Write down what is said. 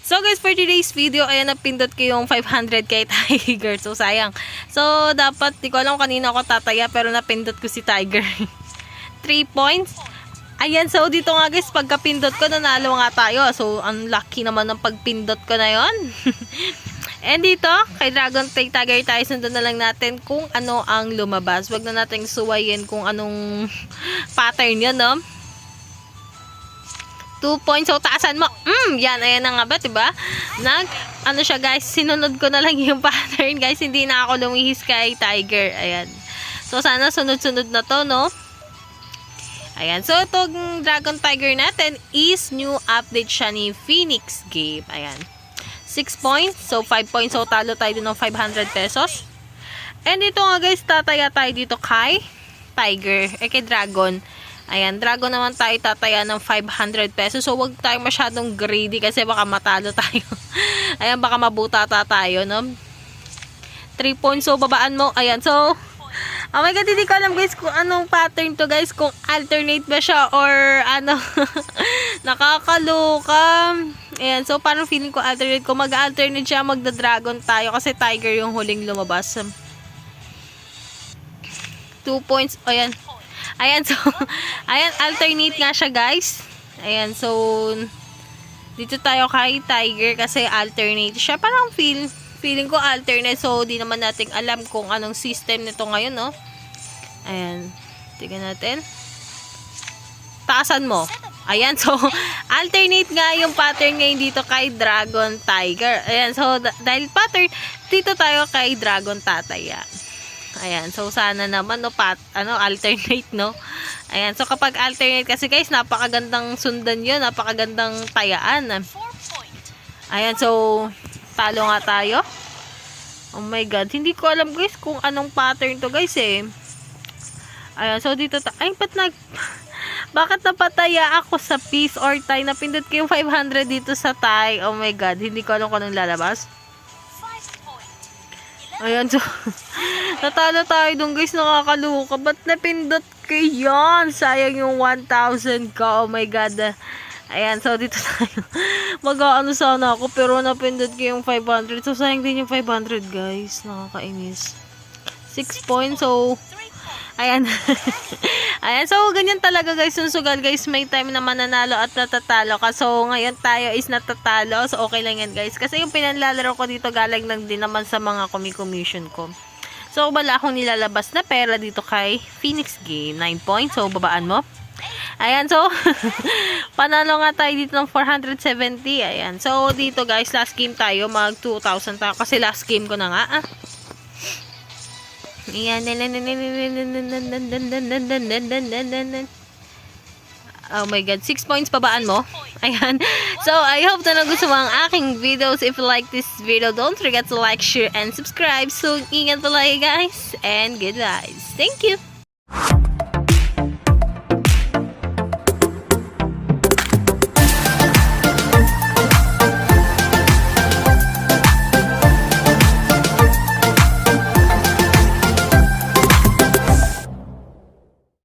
So guys, for today's video, ayan, napindot ko yung 500k Tiger. So sayang. So dapat, di ko alam kanina ako tataya, pero napindot ko si Tiger. 3 points. Ayan, so dito nga guys, pagkapindot ko, nanalo nga tayo. So, ang lucky naman ng pagpindot ko na yon. And dito, kay Dragon Tiger tayo, sundan na lang natin kung ano ang lumabas. Wag na natin suwayin kung anong pattern yun, no? 2 points. So, taasan mo. Yan, ayan na nga ba, diba? Ano siya guys, sinunod ko na lang yung pattern, guys. Hindi na ako lumihis kay Tiger. Ayan. So, sana sunod-sunod na to, no? Ayan. So, itong Dragon Tiger natin is new update siya ni Phoenix Game. Ayan. 6 points. So, 5 points. So, talo tayo din ng 500 pesos. And ito nga guys, tataya tayo dito kay Tiger. Kay Dragon. Ayan. Dragon naman tayo tataya ng 500 pesos. So, wag tayo masyadong greedy kasi baka matalo tayo. Ayan, baka mabutata tayo, no? 3 points. So, babaan mo. Ayan. So, oh my god, hindi ko alam guys kung anong pattern to guys. Kung alternate ba siya or ano. Nakakaloka. Ayan, so parang feeling ko alternate. Kung mag-alternate siya, magda-dragon tayo. Kasi Tiger yung huling lumabas. 2 points. Ayan. Ayan, so, ayan, alternate nga siya guys. Ayan, so, dito tayo kay Tiger kasi alternate siya. Parang feeling ko alternate, so di naman natin alam kung anong system nito ngayon, no? Ayan. Tingnan natin. Taasan mo. Ayan, so, alternate nga yung pattern ngayon dito kay Dragon Tiger. Ayan, so, dahil pattern, dito tayo kay Dragon Tataya. Ayan, so, sana naman, no, alternate, no? Ayan, so, kapag alternate kasi, guys, napakagandang sundan yun, napakagandang tayaan. Ayan, so, talo nga tayo. Oh my god. Hindi ko alam guys kung anong pattern to guys eh. Ayan. So dito ay bakit napataya ako sa piece or tie? Napindot ko yung 500 dito sa tie. Oh my god. Hindi ko alam kung anong lalabas. Ayan. So natalo tayo dun guys. Nakakaluka. Ba't napindot ko yan? Sayang yung 1,000 ka. Oh my god. Ayan, so dito tayo. Mag-aano sana ako, pero napindot ko yung 500. So, sayang din yung 500, guys. Nakakainis. 6 points, so, ayan. Ayan, so, ganyan talaga, guys. Yung sugal, guys, may time na mananalo at natatalo ka. So, ngayon tayo is natatalo. So, okay lang yan, guys. Kasi yung pinanlalaro ko dito, galing lang din naman sa mga commission ko. So, wala akong nilalabas na pera dito kay Phoenix Game. 9 points, so, babaan mo. Ayan, so, panalo nga tayo dito ng 470. Ayan, so, dito guys, last game tayo, mag 2,000 tayo. Kasi last game ko na nga, Ayan. Oh my god, 6 points, pabaan mo. Ayan. So, I hope na nagustuhan mo ang aking videos. If you like this video, don't forget to like, share, and subscribe. So, ingat pala guys. And goodbye. Thank you.